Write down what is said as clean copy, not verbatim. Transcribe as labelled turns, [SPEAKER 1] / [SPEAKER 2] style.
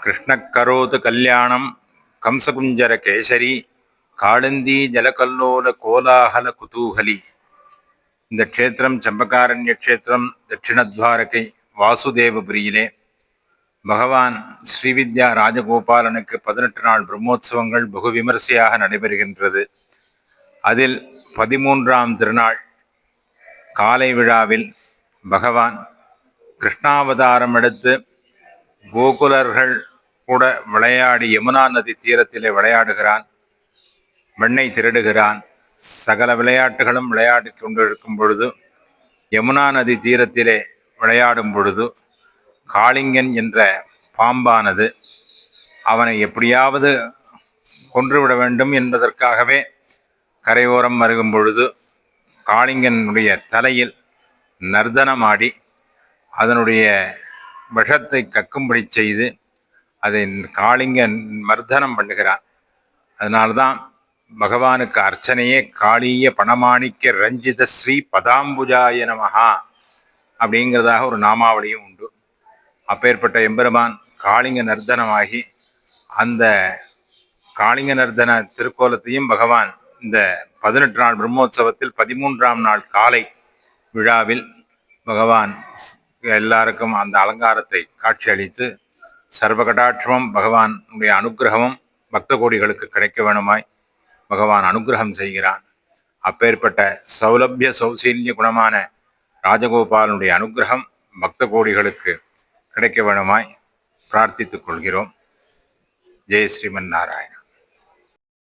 [SPEAKER 1] கிருஷ்ணக்கரோது கல்யாணம் கம்சகுஞ்சர கேசரி காளந்தி ஜலகல்லோல கோலாகல குதூகலி. இந்த க்ஷேத்திரம் செம்பகாரண்ய க்ஷேத்திரம் தட்சிணத்வாரகை வாசுதேவபுரியிலே பகவான் ஸ்ரீவித்யா ராஜகோபாலனுக்கு 18 நாள் பிரம்மோற்சவங்கள் பகு விமரிசையாக நடைபெறுகின்றது. அதில் 13ஆம் திருநாள் காலை விழாவில் பகவான் கிருஷ்ணாவதாரம் எடுத்து கோகுலர்கள் கூட விளையாடி யமுனா நதி தீரத்திலே விளையாடுகிறான், வெண்ணெய் திருடுகிறான். சகல விளையாட்டுகளும் விளையாடி கொண்டிருக்கும் பொழுது யமுனா நதி தீரத்திலே விளையாடும் பொழுது காளிங்கன் என்ற பாம்பானது அவனை எப்படியாவது கொன்றுவிட வேண்டும் என்பதற்காகவே கரையோரம் வருகும் பொழுது காளிங்கனுடைய தலையில் நர்தனமாடி அதனுடைய விஷத்தை கக்கும்படி செய்து அதை காளிங்கன் மர்தனம் பண்ணுகிறான். அதனால்தான் பகவானுக்கு அர்ச்சனையே காளிய பணமாணிக்க ரஞ்சித ஸ்ரீ பதாம்புஜாய நமஹா அப்படிங்கிறதாக ஒரு நாமாவளியும் உண்டு. அப்பேற்பட்ட எம்பெருமான் காளிங்க நர்தனமாகி அந்த காளிங்க நர்தன திருக்கோலத்தையும் பகவான் இந்த 18 நாள் பிரம்மோற்சவத்தில் 13ஆம் நாள் காலை விழாவில் பகவான் எல்லாருக்கும் அந்த அலங்காரத்தை காட்சி அளித்து சர்வகடாட்சமும் பகவானுடைய அனுகிரகமும் பக்த கோடிகளுக்கு கிடைக்க வேணுமாய் பகவான் அனுகிரகம் செய்கிறான். அப்பேற்பட்ட சௌலபிய சௌசீல்ய குணமான ராஜகோபாலனுடைய அனுகிரகம் பக்த கோடிகளுக்கு கிடைக்க வேணுமாய் பிரார்த்தித்துக் கொள்கிறோம். ஜெய் ஸ்ரீமன் நாராயண.